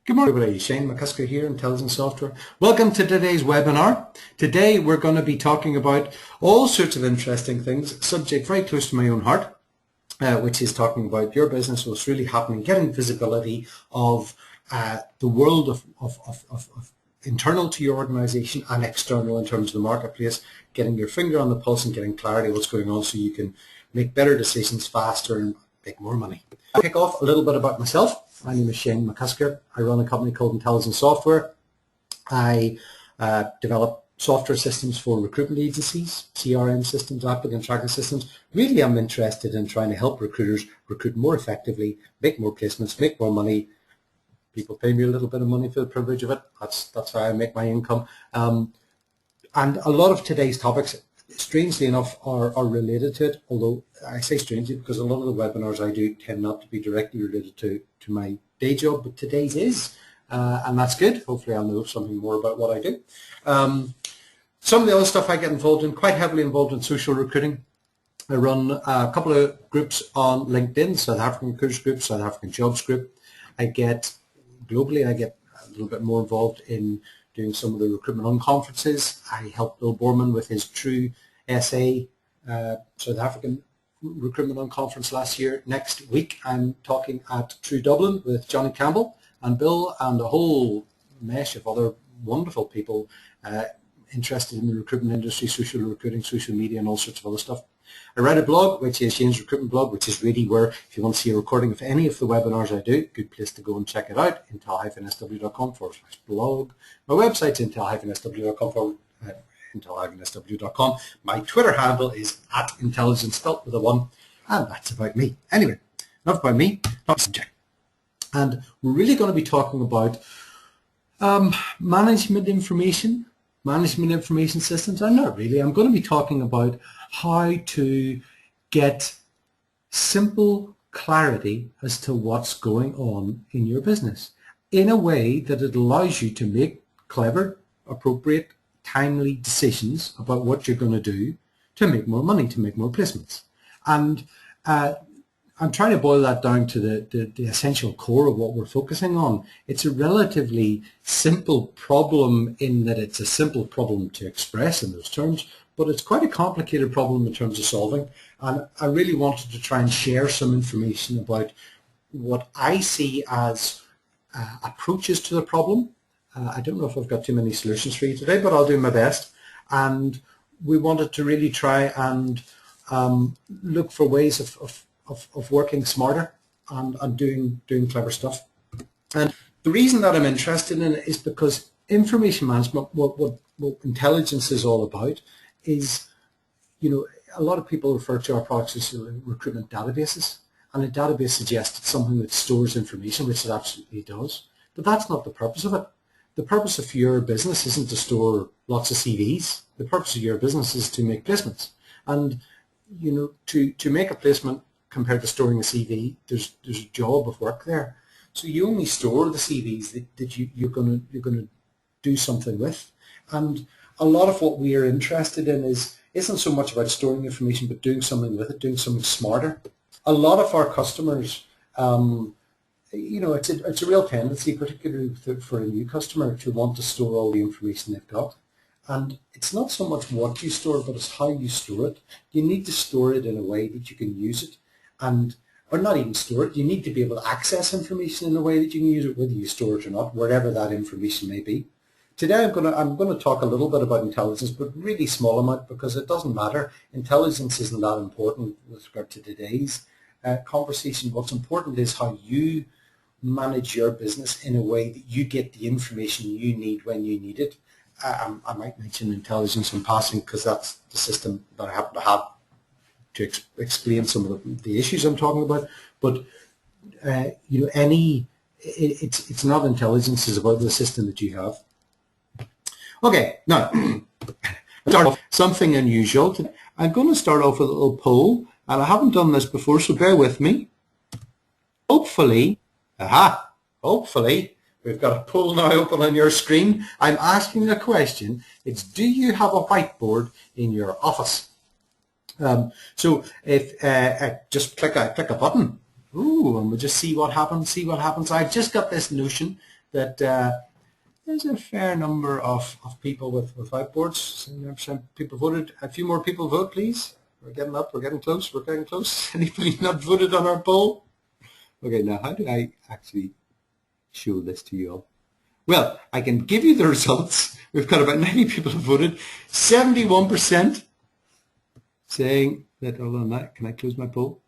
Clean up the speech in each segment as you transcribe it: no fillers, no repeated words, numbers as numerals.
Good morning, everybody. Shane McCusker here, Intelligent Software. Welcome to today's webinar. Today we're going to be talking about all sorts of interesting things, subject very close to my own heart, which is talking about your business, what's really happening, getting visibility of the world of internal to your organization and external in terms of the marketplace, getting your finger on the pulse and getting clarity of what's going on so you can make better decisions faster and make more money. I'll kick off a little bit about myself. My name is Shane McCusker. I run a company called Intelligent Software. I develop software systems for recruitment agencies, CRM systems, applicant tracking systems. Really, I'm interested in trying to help recruiters recruit more effectively, make more placements, make more money. People pay me a little bit of money for the privilege of it. That's how I make my income. And a lot of today's topics, strangely enough, are related to it, although I say strangely because a lot of the webinars I do tend not to be directly related to my day job, but today's is, and that's good. Hopefully I'll know something more about what I do. Some of the other stuff I get involved in, quite heavily involved in social recruiting. I run a couple of groups on LinkedIn, South African Recruiters Group, South African Jobs Group. Globally, I get a little bit more involved in doing some of the recruitment on conferences. I helped Bill Borman with his True SA South African Recruitment on Conference last year. Next week I'm talking at True Dublin with Johnny Campbell and Bill and a whole mesh of other wonderful people interested in the recruitment industry, social recruiting, social media and all sorts of other stuff. I write a blog, which is Shane's Recruitment Blog, which is really where, if you want to see a recording of any of the webinars I do, good place to go and check it out, intel-sw.com/blog. My website's intel-sw.com. My Twitter handle is @intelligence, spelt with a 1, and that's about me. Anyway, enough about me, not subject. And we're really going to be talking about management information systems. I'm not really. I'm going to be talking about how to get simple clarity as to what's going on in your business in a way that it allows you to make clever, appropriate, timely decisions about what you're going to do to make more money, to make more placements. And I'm trying to boil that down to the essential core of what we're focusing on. It's a relatively simple problem in that it's a simple problem to express in those terms, but it's quite a complicated problem in terms of solving. And I really wanted to try and share some information about what I see as approaches to the problem. I don't know if I've got too many solutions for you today, but I'll do my best. And we wanted to really try and look for ways of working smarter and doing clever stuff. And the reason that I'm interested in it is because information management, what intelligence is all about, is, a lot of people refer to our products as recruitment databases, and a database suggests it's something that stores information, which it absolutely does. But that's not the purpose of it. The purpose of your business isn't to store lots of CVs. The purpose of your business is to make placements. And to make a placement compared to storing a CV, there's a job of work there. So you only store the CVs that you're going to do something with. And a lot of what we are interested in isn't so much about storing information, but doing something with it, doing something smarter. A lot of our customers, it's a real tendency, particularly for a new customer, to want to store all the information they've got. And it's not so much what you store, but it's how you store it. You need to store it in a way that you can use it, or not even store it. You need to be able to access information in a way that you can use it, whether you store it or not, wherever that information may be. Today I'm going to talk a little bit about intelligence, but really small amount, because it doesn't matter. Intelligence isn't that important with regard to today's conversation. What's important is how you manage your business in a way that you get the information you need when you need it. I might mention intelligence in passing because that's the system that I happen to have to explain some of the issues I'm talking about. But it's not intelligence; it's about the system that you have. Okay, now start off something unusual. I'm going to start off with a little poll, and I haven't done this before, so bear with me. Hopefully, we've got a poll now open on your screen. I'm asking a question. It's, do you have a whiteboard in your office? So if just click a button. Ooh, and we'll just see what happens. I've just got this notion that there's a fair number of people with whiteboards. 79% people voted. A few more people vote, please. We're getting up. We're getting close. We're getting close. Anybody not voted on our poll? Okay, now how do I actually show this to you all? Well, I can give you the results. We've got about 90 people who voted. 71% saying that, hold on, can I close my poll?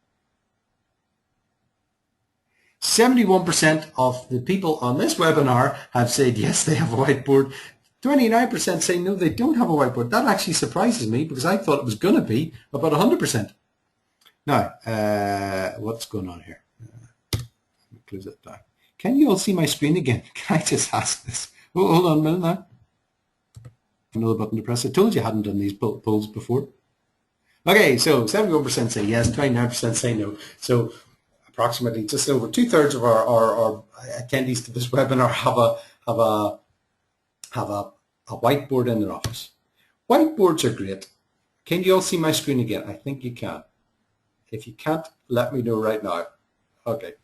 71% of the people on this webinar have said yes, they have a whiteboard. 29% say no, they don't have a whiteboard. That actually surprises me because I thought it was going to be about 100%. Now, what's going on here? Let me close it down. Can you all see my screen again? Can I just ask this? Oh, hold on a minute now. Another button to press. I told you I hadn't done these polls before. Okay, so 71% say yes, 29% say no. So approximately just over 2/3 of our attendees to this webinar have a whiteboard in their office. Whiteboards are great. Can you all see my screen again? I think you can. If you can't, let me know right now. Okay,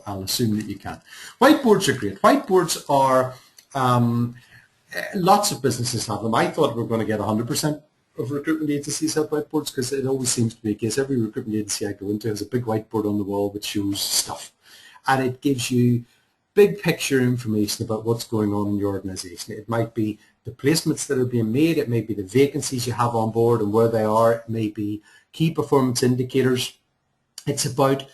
I'll assume that you can. Whiteboards are great. Whiteboards are, lots of businesses have them. I thought we were going to get 100% of recruitment agencies have whiteboards because it always seems to be the case. Every recruitment agency I go into has a big whiteboard on the wall which shows stuff. And it gives you big picture information about what's going on in your organization. It might be the placements that are being made. It may be the vacancies you have on board and where they are. It may be key performance indicators. It's about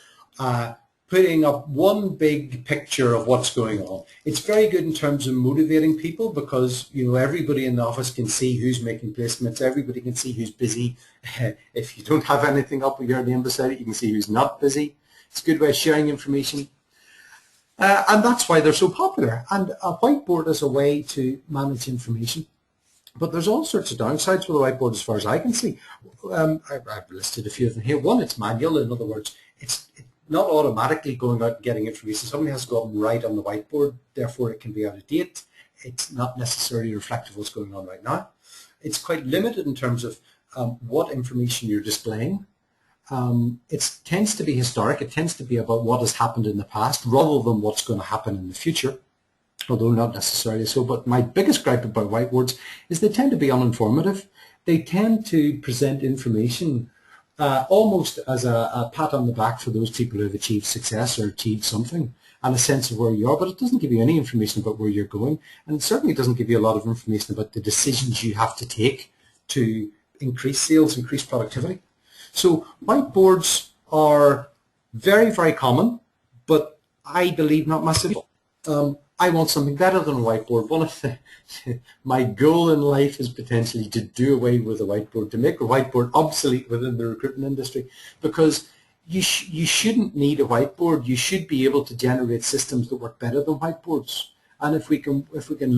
putting up one big picture of what's going on. It's very good in terms of motivating people because, you know, everybody in the office can see who's making placements. Everybody can see who's busy. If you don't have anything up with your name beside it, you can see who's not busy. It's a good way of sharing information. And that's why they're so popular. And a whiteboard is a way to manage information. But there's all sorts of downsides with a whiteboard as far as I can see. I've listed a few of them here. One, it's manual. In other words, it's not automatically going out and getting information. Somebody has to go up and write on the whiteboard. Therefore, it can be out of date. It's not necessarily reflective of what's going on right now. It's quite limited in terms of what information you're displaying. It tends to be historic. It tends to be about what has happened in the past rather than what's going to happen in the future, although not necessarily so. But my biggest gripe about whiteboards is they tend to be uninformative. They tend to present information almost as a pat on the back for those people who have achieved success or achieved something and a sense of where you are, but it doesn't give you any information about where you're going, and it certainly doesn't give you a lot of information about the decisions you have to take to increase sales, increase productivity. So whiteboards are very, very common, but I believe not massively. I want something better than a whiteboard. One of my goal in life is potentially to do away with a whiteboard, to make a whiteboard obsolete within the recruitment industry, because you shouldn't need a whiteboard. You should be able to generate systems that work better than whiteboards. And if we can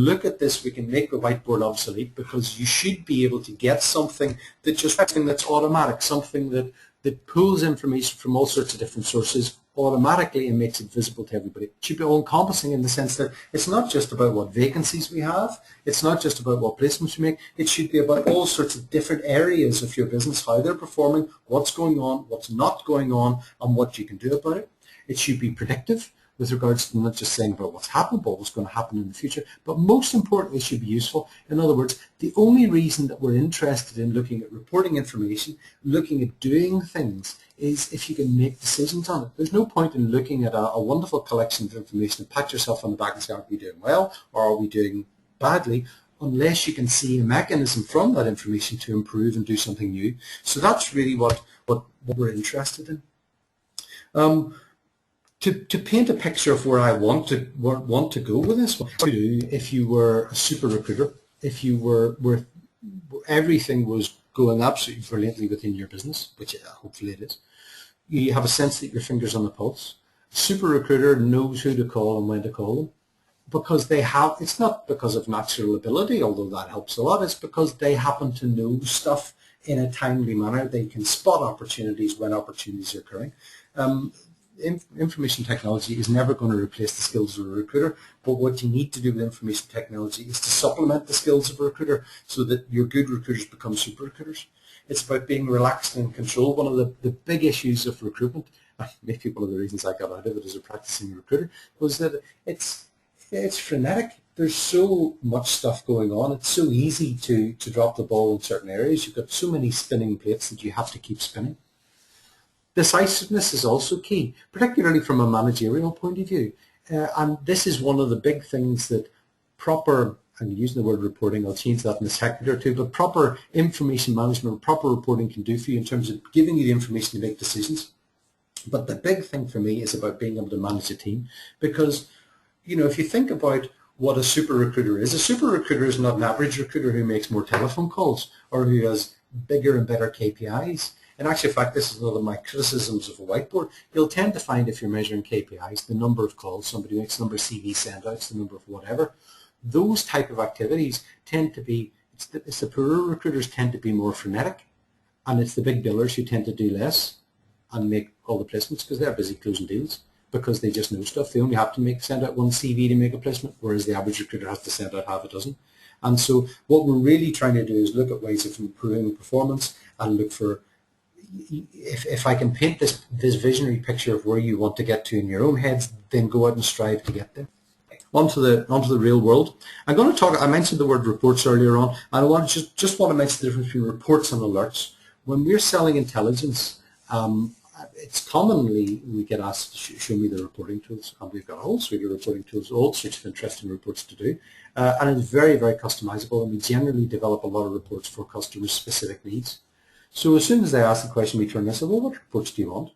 look at this, we can make the whiteboard obsolete, because you should be able to get something that's automatic, something that pulls information from all sorts of different sources automatically and makes it visible to everybody. It should be all-encompassing in the sense that it's not just about what vacancies we have, it's not just about what placements we make, it should be about all sorts of different areas of your business, how they're performing, what's going on, what's not going on, and what you can do about it. It should be predictive with regards to not just saying about what's happened, but what's going to happen in the future, but most importantly, it should be useful. In other words, the only reason that we're interested in looking at reporting information, looking at doing things, is if you can make decisions on it. There's no point in looking at a wonderful collection of information and pat yourself on the back and say, are we doing well or are we doing badly, unless you can see a mechanism from that information to improve and do something new. So that's really what we're interested in. To paint a picture of where I want to go with this, what would you do if you were a super recruiter, if you were everything was going absolutely brilliantly within your business, which hopefully it is. You have a sense that your finger's on the pulse. A super recruiter knows who to call and when to call them, because they have. It's not because of natural ability, although that helps a lot. It's because they happen to know stuff in a timely manner. They can spot opportunities when opportunities are occurring. Information technology is never going to replace the skills of a recruiter, but what you need to do with information technology is to supplement the skills of a recruiter so that your good recruiters become super recruiters. It's about being relaxed and in control. One of the big issues of recruitment, maybe one of the reasons I got out of it as a practicing recruiter, was that it's it's frenetic. There's so much stuff going on. It's so easy to drop the ball in certain areas. You've got so many spinning plates that you have to keep spinning. Decisiveness is also key, particularly from a managerial point of view. And this is one of the big things that proper, I'm using the word reporting, I'll change that in a second or two, but proper information management, proper reporting can do for you in terms of giving you the information to make decisions. But the big thing for me is about being able to manage a team, because, you know, if you think about what a super recruiter is not an average recruiter who makes more telephone calls or who has bigger and better KPIs. In actual fact, this is another of my criticisms of a whiteboard. You'll tend to find, if you're measuring KPIs, the number of calls somebody makes, the number of CV send-outs, the number of whatever, those type of activities tend to be, it's the poorer recruiters tend to be more frenetic, and it's the big billers who tend to do less and make all the placements because they're busy closing deals, because they just know stuff. They only have to send out one CV to make a placement, whereas the average recruiter has to send out half a dozen. And so what we're really trying to do is look at ways of improving performance and look for, if I can paint this visionary picture of where you want to get to in your own heads, then go out and strive to get there. Onto the real world. I'm going to talk, I mentioned the word reports earlier on, and I want to just want to mention the difference between reports and alerts. When we're selling intelligence, it's commonly we get asked to show me the reporting tools, and we've got a whole suite of reporting tools, all sorts of interesting reports to do, and it's very, very customizable, and we generally develop a lot of reports for customers' specific needs. So as soon as they ask the question, we turn and say, well, what reports do you want?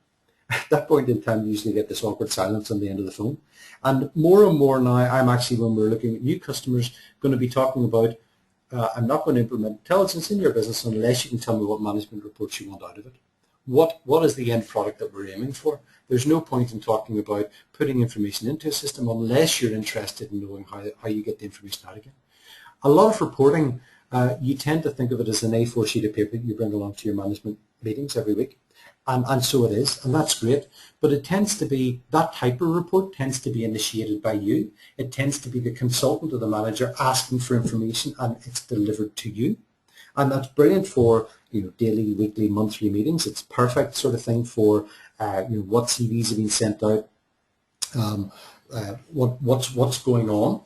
At that point in time, you usually get this awkward silence on the end of the phone. And more now, I'm actually, when we're looking at new customers, going to be talking about, I'm not going to implement intelligence in your business unless you can tell me what management reports you want out of it. What is the end product that we're aiming for? There's no point in talking about putting information into a system unless you're interested in knowing how you get the information out again. A lot of reporting, you tend to think of it as an A4 sheet of paper that you bring along to your management meetings every week. And so it is, and that's great, but it tends to be, that type of report tends to be initiated by you. It tends to be the consultant or the manager asking for information, and it's delivered to you. And that's brilliant for, you know, daily, weekly, monthly meetings. It's perfect sort of thing for, you know, what CVs have been sent out, what's going on.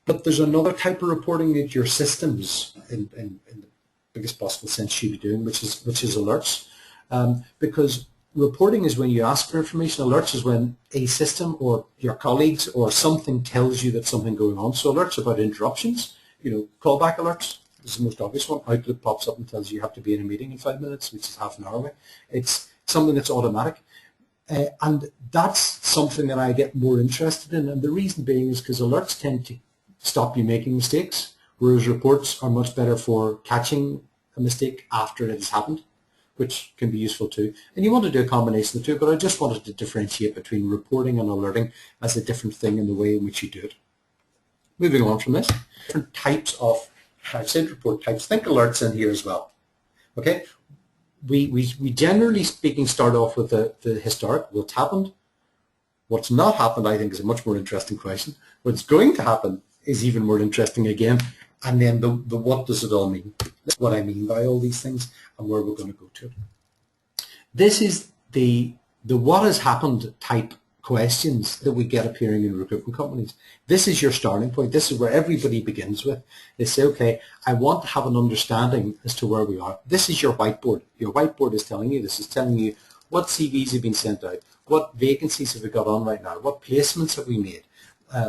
But there's another type of reporting that your systems, in the biggest possible sense, should be doing, which is alerts. Because reporting is when you ask for information. Alerts is when a system or your colleagues or something tells you that something going on. So alerts are about interruptions, you know, callback alerts. This is the most obvious one. Outlook pops up and tells you have to be in a meeting in 5 minutes, which is half an hour away. It's something that's automatic. And that's something that I get more interested in. And the reason being is because alerts tend to stop you making mistakes, whereas reports are much better for catching a mistake after it has happened, which can be useful too. And you want to do a combination of the two, but I just wanted to differentiate between reporting and alerting as a different thing in the way in which you do it. Moving on from this, different types of, I've said report types, think alerts in here as well. Okay, we generally speaking start off with the historic, what's happened. What's not happened, I think, is a much more interesting question. What's going to happen is even more interesting again. And then the what does it all mean? That's what I mean by all these things and where we're going to go to. This is the what has happened type questions that we get appearing in recruitment companies. This is your starting point. This is where everybody begins with. They say, okay, I want to have an understanding as to where we are. This is your whiteboard. Your whiteboard is telling you, this is telling you what CVs have been sent out, what vacancies have we got on right now, what placements have we made,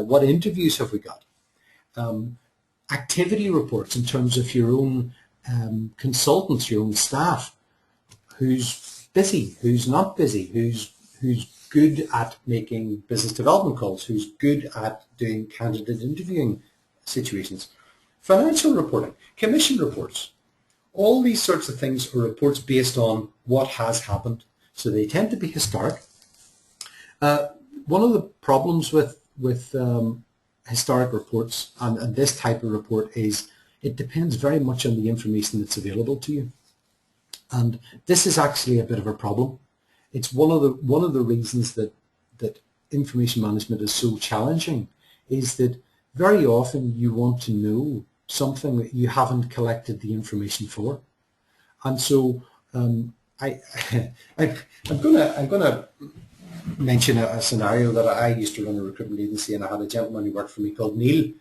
what interviews have we got. Activity reports in terms of your own consultants, your own staff, who's busy, who's not busy, who's good at making business development calls, who's good at doing candidate interviewing situations. Financial reporting, commission reports, all these sorts of things are reports based on what has happened. So they tend to be historic. One of the problems with historic reports and this type of report is it depends very much on the information that's available to you. And this is actually a bit of a problem. It's one of the reasons that information management is so challenging, is that very often you want to know something that you haven't collected the information for. And so I'm gonna mention a scenario that I used to run a recruitment agency, and I had a gentleman who worked for me called Neil.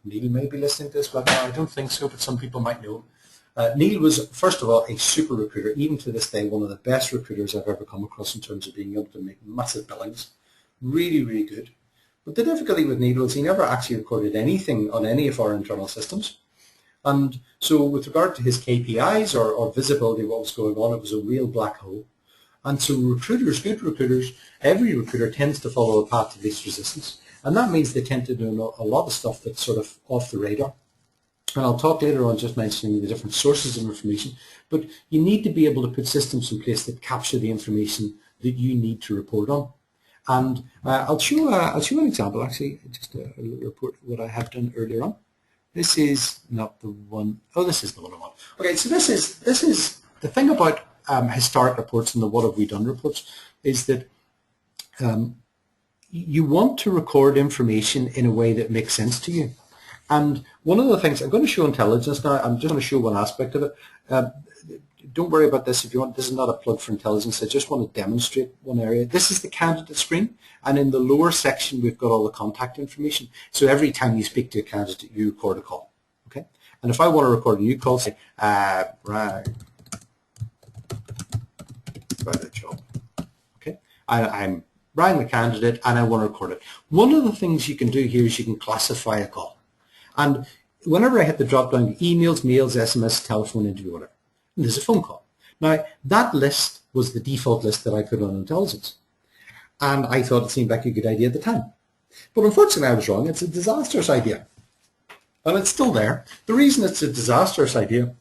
Neil may be listening to this webinar. I don't think so, but some people might know. Neil was, first of all, a super recruiter. Even to this day, one of the best recruiters I've ever come across in terms of being able to make massive billings. Really, really good. But the difficulty with Neil was he never actually recorded anything on any of our internal systems. And so with regard to his KPIs or visibility of what was going on, it was a real black hole. And so recruiters, good recruiters, every recruiter tends to follow a path of least resistance. And that means they tend to do a lot of stuff that's sort of off the radar. And I'll talk later on just mentioning the different sources of information. But you need to be able to put systems in place that capture the information that you need to report on. And I'll show an example, actually, just a little report what I have done earlier on. This is not the one. Oh, this is the one I want. Okay, so this is the thing about historic reports and the what have we done reports is that you want to record information in a way that makes sense to you. And one of the things I'm going to show intelligence now. I'm just going to show one aspect of it. Don't worry about this if you want. This is not a plug for intelligence. I just want to demonstrate one area. This is the candidate screen, and in the lower section we've got all the contact information. So every time you speak to a candidate, you record a call. Okay. And if I want to record a new call, say right about a job. Okay. I'm Brian the candidate, and I want to record it. One of the things you can do here is you can classify a call, and whenever I hit the drop down, emails, mails, SMS, telephone, interview, whatever. And there's a phone call. Now, that list was the default list that I put on intelligence. And I thought it seemed like a good idea at the time. But unfortunately, I was wrong. It's a disastrous idea. And it's still there. The reason it's a disastrous idea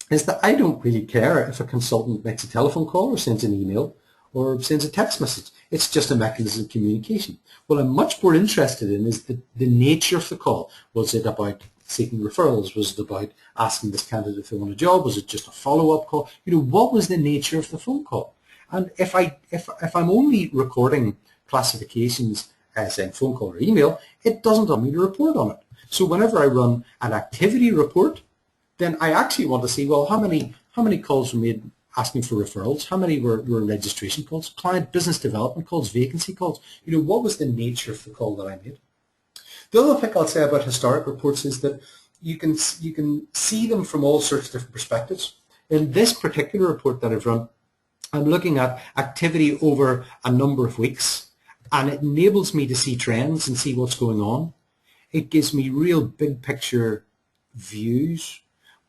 is that I don't really care if a consultant makes a telephone call or sends an email or sends a text message. It's just a mechanism of communication. What I'm much more interested in is the nature of the call. Was it about seeking referrals? Was it about asking this candidate if they want a job? Was it just a follow-up call? You know, what was the nature of the phone call? And if I'm only recording classifications as in phone call or email, it doesn't allow me to report on it. So whenever I run an activity report, then I actually want to see, well, how many calls were made asking for referrals? How many were registration calls, client business development calls, vacancy calls? You know, what was the nature of the call that I made? The other thing I'll say about historic reports is that you can see them from all sorts of different perspectives. In this particular report that I've run, I'm looking at activity over a number of weeks, and it enables me to see trends and see what's going on. It gives me real big picture views,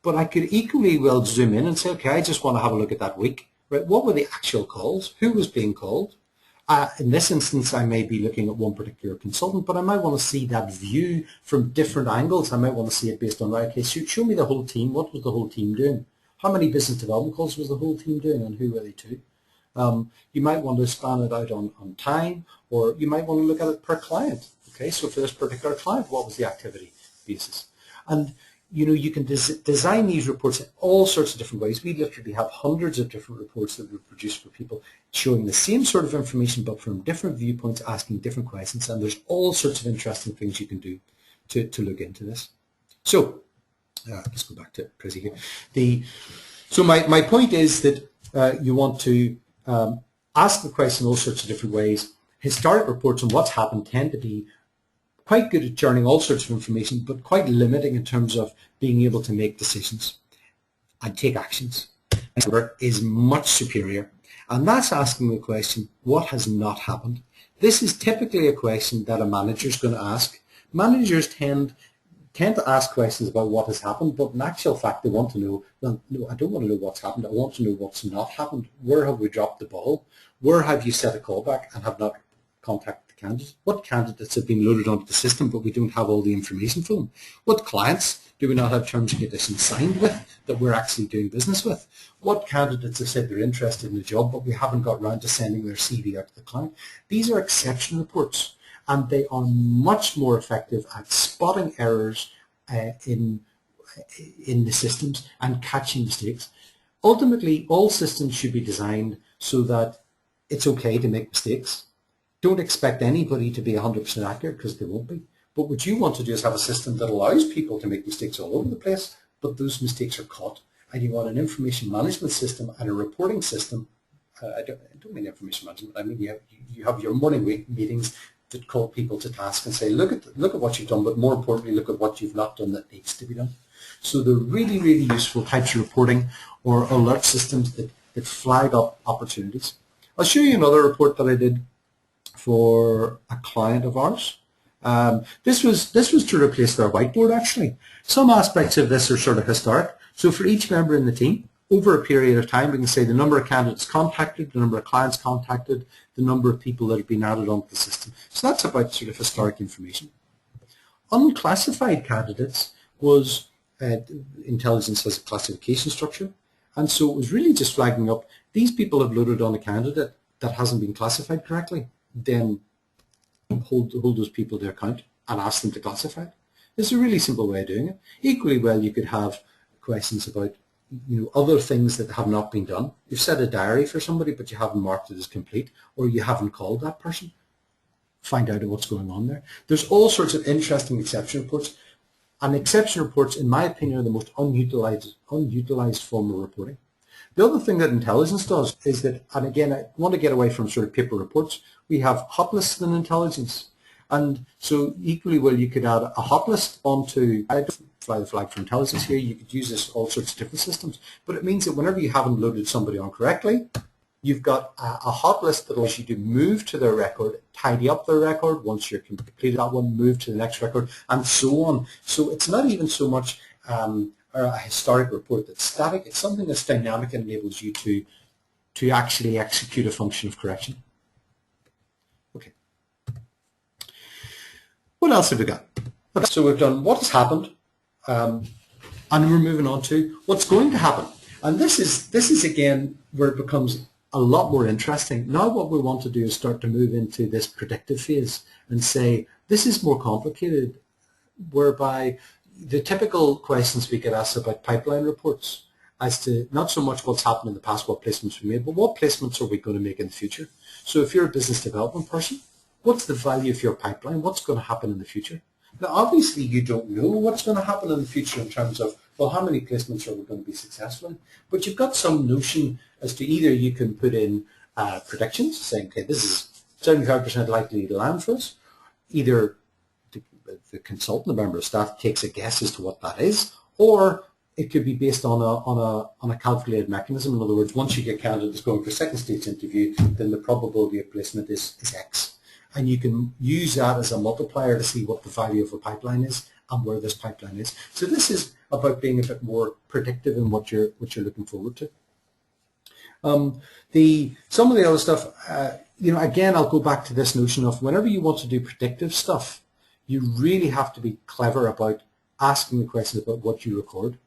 but I could equally well zoom in and say, okay, I just want to have a look at that week. Right? What were the actual calls? Who was being called? In this instance, I may be looking at one particular consultant, but I might want to see that view from different angles. I might want to see it based on, right, okay, show me the whole team. What was the whole team doing? How many business development calls was the whole team doing, and who were they to? You might want to span it out on time, or you might want to look at it per client. Okay, so for this particular client, what was the activity basis? And you know, you can design these reports in all sorts of different ways. We literally have hundreds of different reports that we produce for people showing the same sort of information but from different viewpoints, asking different questions, and there's all sorts of interesting things you can do to look into this. So let's go back to Prezi here. So my point is that you want to ask the question in all sorts of different ways. Historic reports on what's happened tend to be quite good at churning all sorts of information, but quite limiting in terms of being able to make decisions and take actions. Is much superior. And that's asking the question, what has not happened? This is typically a question that a manager is going to ask. Managers tend to ask questions about what has happened, but in actual fact, they want to know, well, no, I don't want to know what's happened. I want to know what's not happened. Where have we dropped the ball? Where have you set a callback and have not contacted the candidate? What candidates have been loaded onto the system, but we don't have all the information for them? What clients do we not have terms and conditions signed with that we're actually doing business with? What candidates have said they're interested in the job, but we haven't got around to sending their CV out to the client? These are exception reports, and they are much more effective at spotting errors in the systems and catching mistakes. Ultimately, all systems should be designed so that it's okay to make mistakes. Don't expect anybody to be 100% accurate, because they won't be. But what you want to do is have a system that allows people to make mistakes all over the place, but those mistakes are caught. And you want an information management system and a reporting system, I don't mean information management. I mean you have your morning meetings that call people to task and say, look at what you've done, but more importantly, look at what you've not done that needs to be done. So they're really, really useful types of reporting or alert systems that flag up opportunities. I'll show you another report that I did for a client of ours. This was to replace their whiteboard, actually. Some aspects of this are sort of historic. So for each member in the team, over a period of time, we can say the number of candidates contacted, the number of clients contacted, the number of people that have been added onto the system. So that's about sort of historic information. Unclassified candidates was, intelligence has a classification structure, and so it was really just flagging up, these people have loaded on a candidate that hasn't been classified correctly, then hold those people to account and ask them to classify it. It's a really simple way of doing it. Equally well, you could have questions about other things that have not been done. You've set a diary for somebody, but you haven't marked it as complete, or you haven't called that person. Find out what's going on there. There's all sorts of interesting exception reports, and exception reports, in my opinion, are the most unutilized form of reporting. The other thing that intelligence does is that, and again, I want to get away from sort of paper reports, we have hot lists in intelligence. And so equally well, you could add a hot list onto, I don't fly the flag for intelligence here, you could use this all sorts of different systems, but it means that whenever you haven't loaded somebody on correctly, you've got a hot list that allows you to move to their record, tidy up their record, once you're completed that one, move to the next record, and so on. So it's not even so much a historic report that's static, it's something that's dynamic and enables you to actually execute a function of correction. Okay. What else have we got? Okay, so we've done what has happened, and we're moving on to what's going to happen. And this is again where it becomes a lot more interesting. Now what we want to do is start to move into this predictive phase and say, this is more complicated, whereby the typical questions we get asked about pipeline reports as to not so much what's happened in the past, what placements we made, but what placements are we going to make in the future. So if you're a business development person, what's the value of your pipeline? What's going to happen in the future? Now, obviously, you don't know what's going to happen in the future in terms of, well, how many placements are we going to be successful in? But you've got some notion as to either you can put in predictions, saying, okay, this is 75% likely to land for us. Either the consultant, the member of staff, takes a guess as to what that is, or it could be based on a calculated mechanism. In other words, once you get candidates going for second stage interview, then the probability of placement is X. And you can use that as a multiplier to see what the value of a pipeline is and where this pipeline is. So this is about being a bit more predictive in what you're looking forward to. Some of the other stuff, again, I'll go back to this notion of whenever you want to do predictive stuff, you really have to be clever about asking the questions about what you record.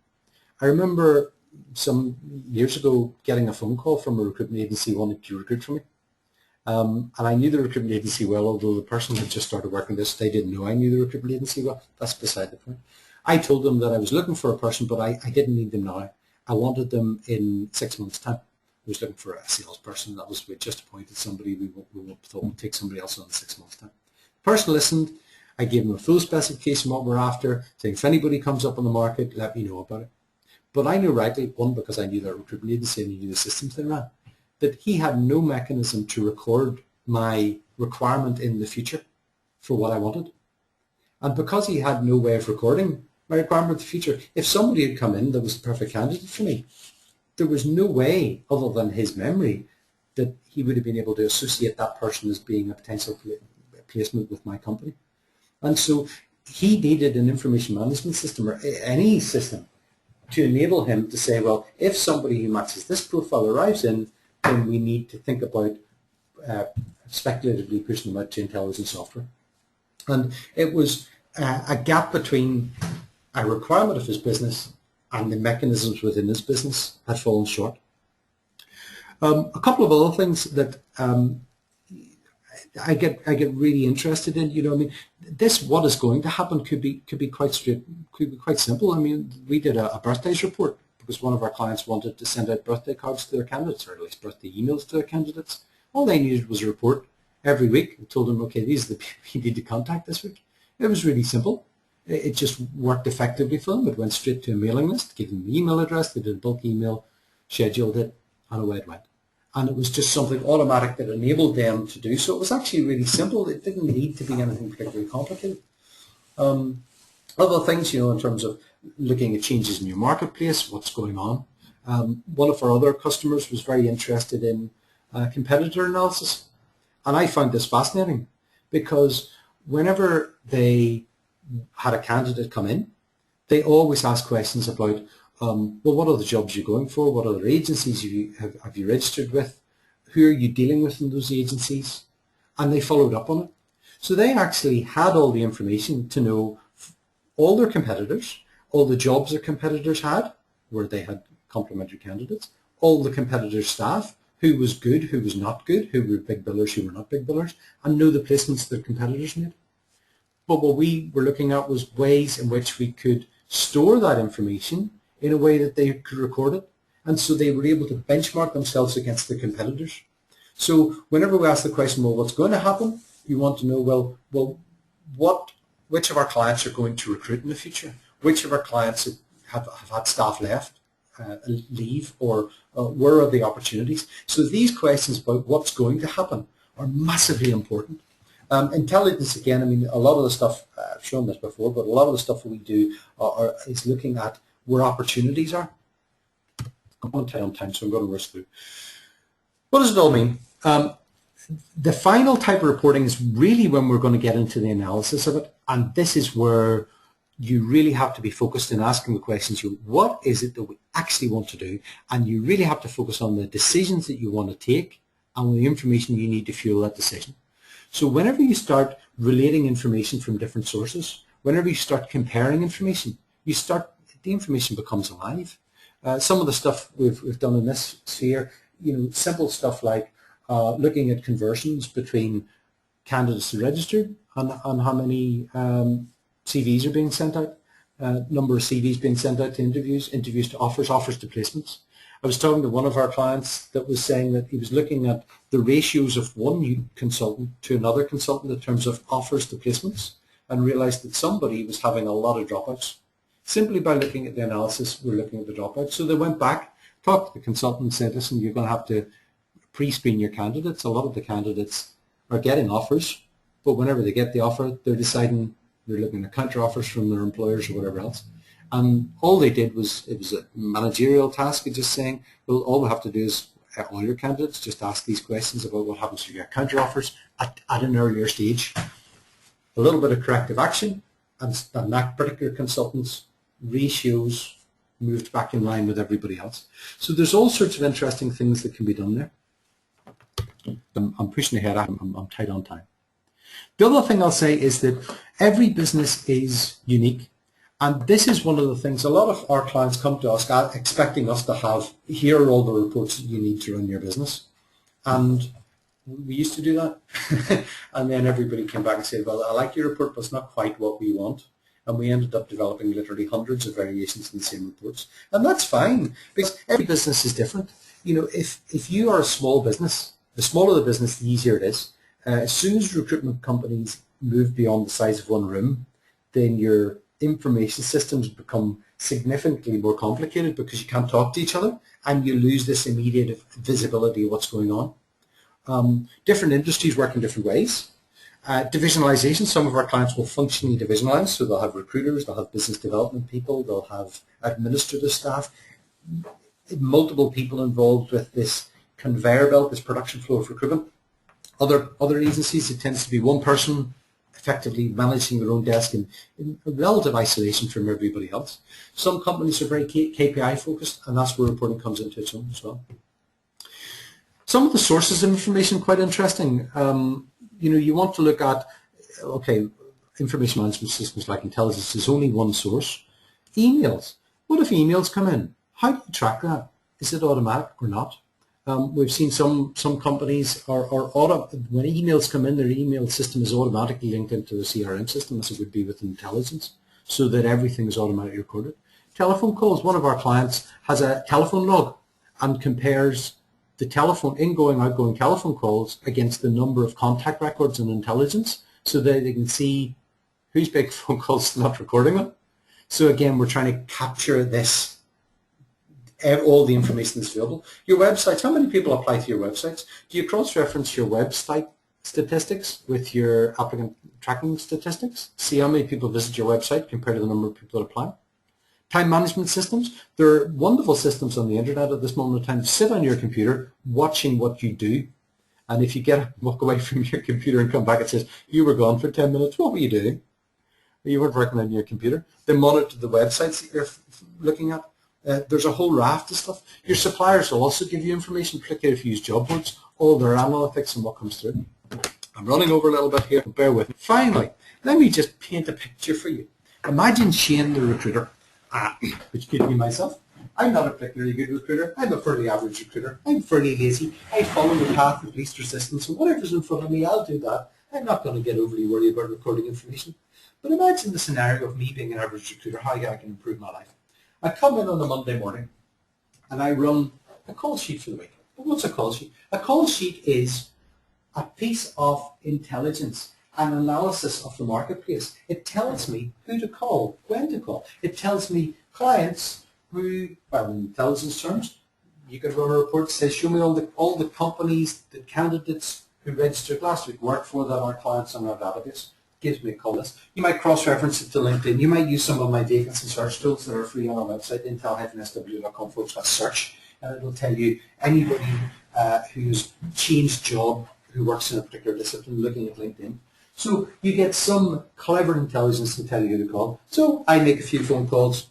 I remember some years ago getting a phone call from a recruitment agency wanting to recruit for me. And I knew the recruitment agency well, although the person had just started working this, they didn't know I knew the recruitment agency well. That's beside the point. I told them that I was looking for a person, but I didn't need them now. I wanted them in 6 months' time. I was looking for a salesperson. That was, we just appointed somebody. We thought we'd take somebody else on in 6 months' time. The person listened. I gave them a full specification of what we're after, saying if anybody comes up on the market, let me know about it. But I knew rightly, one, because I knew that recruitment agency and I knew the systems they ran, that he had no mechanism to record my requirement in the future for what I wanted. And because he had no way of recording my requirement in the future, if somebody had come in that was the perfect candidate for me, there was no way other than his memory that he would have been able to associate that person as being a potential placement with my company. And so he needed an information management system or any system to enable him to say, well, if somebody who matches this profile arrives in, then we need to think about speculatively pushing them out to intelligence software. And it was a gap between a requirement of his business and the mechanisms within his business had fallen short. A couple of other things that I get really interested in. I mean, this what is going to happen could be quite simple. I mean, we did a birthdays report because one of our clients wanted to send out birthday cards to their candidates, or at least birthday emails to their candidates. All they needed was a report every week. We told them, okay, these are the people you need to contact this week. It was really simple. It just worked effectively for them. It went straight to a mailing list, gave them the email address, they did a bulk email, scheduled it, and away it went. and it was just something automatic that enabled them to do so. It was actually really simple. It didn't need to be anything particularly complicated. Other things, in terms of looking at changes in your marketplace, what's going on. One of our other customers was very interested in competitor analysis, and I found this fascinating because whenever they had a candidate come in, they always asked questions about, well, what are the jobs you're going for? What other agencies have you registered with? Who are you dealing with in those agencies? And they followed up on it. So they actually had all the information to know all their competitors, all the jobs their competitors had, where they had complementary candidates, all the competitors' staff, who was good, who was not good, who were big billers, who were not big billers, and know the placements their competitors made. But what we were looking at was ways in which we could store that information in a way that they could record it. And so they were able to benchmark themselves against the competitors. So whenever we ask the question, well, what's going to happen? You want to know, which of our clients are going to recruit in the future? Which of our clients have had staff leave, or where are the opportunities? So these questions about what's going to happen are massively important. Intelligence, again, I mean, a lot of the stuff, I've shown this before, but a lot of the stuff that we do is looking at where opportunities are. I'm on time, so I'm going to rush through. What does it all mean? The final type of reporting is really when we're going to get into the analysis of it, and this is where you really have to be focused in asking the questions, what is it that we actually want to do? And you really have to focus on the decisions that you want to take and the information you need to fuel that decision. So whenever you start relating information from different sources, whenever you start comparing information, the information becomes alive. Some of the stuff we've done in this sphere, simple stuff like looking at conversions between candidates registered and how many CVs are being sent out, number of CVs being sent out to interviews to offers to placements. I was talking to one of our clients that was saying that he was looking at the ratios of one new consultant to another consultant in terms of offers to placements, and realized that somebody was having a lot of dropouts. Simply by looking at the analysis, we're looking at the dropouts. So they went back, talked to the consultant and said, listen, you're going to have to pre-screen your candidates. A lot of the candidates are getting offers, but whenever they get the offer, they're deciding they're looking at counter offers from their employers or whatever else. And all they did was, it was a managerial task of just saying, well, all we have to do is, all your candidates, just ask these questions about what happens if you get counter offers at an earlier stage. A little bit of corrective action, and that particular consultant's ratios moved back in line with everybody else. So there's all sorts of interesting things that can be done there. I'm pushing ahead, I'm tight on time. The other thing I'll say is that every business is unique, and this is one of the things, a lot of our clients come to us expecting us to here are all the reports that you need to run your business, and we used to do that. And then everybody came back and said, well, I like your report, but it's not quite what we want. And we ended up developing literally hundreds of variations in the same reports. And that's fine, because every business is different. If you are a small business, the smaller the business, the easier it is. As soon as recruitment companies move beyond the size of one room, then your information systems become significantly more complicated because you can't talk to each other and you lose this immediate visibility of what's going on. Different industries work in different ways. Divisionalization, some of our clients will functionally divisionalize, so they'll have recruiters, they'll have business development people, they'll have administrative staff, multiple people involved with this conveyor belt, this production flow of recruitment. Other agencies, it tends to be one person effectively managing their own desk in relative isolation from everybody else. Some companies are very KPI focused, and that's where reporting comes into its own as well. Some of the sources of information quite interesting. You want to look at, okay, information management systems like intelligence is only one source. Emails. What if emails come in? How do you track that? Is it automatic or not? We've seen some companies when emails come in, their email system is automatically linked into the CRM system as it would be with intelligence, so that everything is automatically recorded. Telephone calls. One of our clients has a telephone log and compares the ingoing, outgoing telephone calls against the number of contact records in intelligence, so that they can see whose big phone calls not recording them. So again, we're trying to capture this all the information that's available. Your websites, how many people apply to your websites? Do you cross-reference your website statistics with your applicant tracking statistics? See how many people visit your website compared to the number of people that apply? Time management systems. There are wonderful systems on the internet at this moment of time. Sit on your computer watching what you do. And if you walk away from your computer and come back, it says, you were gone for 10 minutes. What were you doing? You weren't working on your computer. They monitor the websites that you're looking at. There's a whole raft of stuff. Your suppliers will also give you information, particularly if you use job boards, all their analytics and what comes through. I'm running over a little bit here, bear with me. Finally, let me just paint a picture for you. Imagine Shane the recruiter, which could be myself. I'm not a particularly good recruiter. I'm a fairly average recruiter. I'm fairly lazy. I follow the path of least resistance, and whatever's in front of me, I'll do that. I'm not going to get overly worried about recording information. But imagine the scenario of me being an average recruiter, how I can improve my life. I come in on a Monday morning and I run a call sheet for the week. But what's a call sheet? A call sheet is a piece of intelligence, an analysis of the marketplace. It tells me who to call, when to call. It tells me clients who, well, in intelligence terms, you could run a report that says, show me all the companies, the candidates who registered last week work for that are clients on our database. Gives me a call list. You might cross-reference it to LinkedIn. You might use some of my vacancy search tools that are free on our website, intel-sw.com/search, and it'll tell you anybody who's changed job, who works in a particular discipline, looking at LinkedIn. So you get some clever intelligence to tell you who to call. So I make a few phone calls.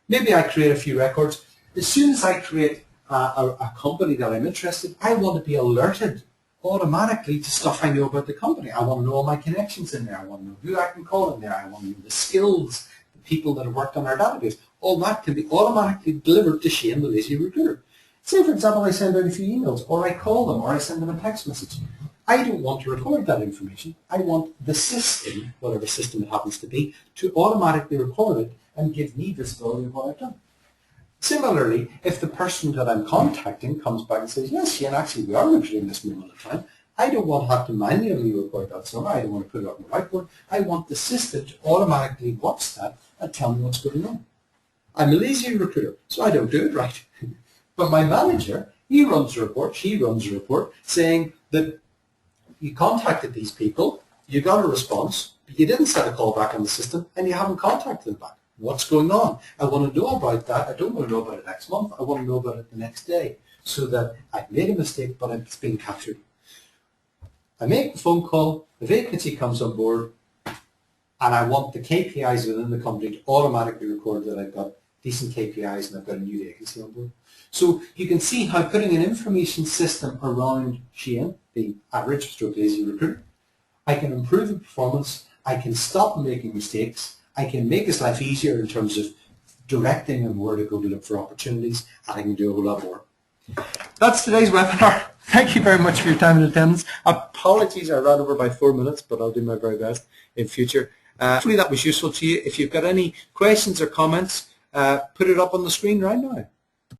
Maybe I create a few records. As soon as I create a company that I'm interested in, I want to be alerted automatically to stuff I know about the company. I want to know all my connections in there. I want to know who I can call in there. I want to know the skills, the people that have worked on our database. All that can be automatically delivered to Shane, the lazy recruiter. Say, for example, I send out a few emails, or I call them, or I send them a text message. I don't want to record that information. I want the system, whatever system it happens to be, to automatically record it and give me visibility of what I've done. Similarly, if the person that I'm contacting comes back and says, yes, Shane, actually we are recruiting this moment of time, I don't want to have to manually record that somewhere. I don't want to put it up on the whiteboard. I want the system to automatically watch that and tell me what's going on. I'm a lazy recruiter, so I don't do it right. But my manager, he runs a report, she runs a report saying that you contacted these people, you got a response, but you didn't set a call back on the system, and you haven't contacted them back. What's going on? I want to know about that. I don't want to know about it next month. I want to know about it the next day, so that I've made a mistake, but it's being captured. I make the phone call, the vacancy comes on board, and I want the KPIs within the company to automatically record that I've got decent KPIs and I've got a new vacancy on board. So you can see how putting an information system around Shane, the average stroke lazy recruiter, I can improve the performance, I can stop making mistakes, I can make his life easier in terms of directing him where to go to look for opportunities, and I can do a whole lot more. That's today's webinar. Thank you very much for your time and attendance. Apologies, I ran over by 4 minutes, but I'll do my very best in future. Hopefully that was useful to you. If you've got any questions or comments, put it up on the screen right now.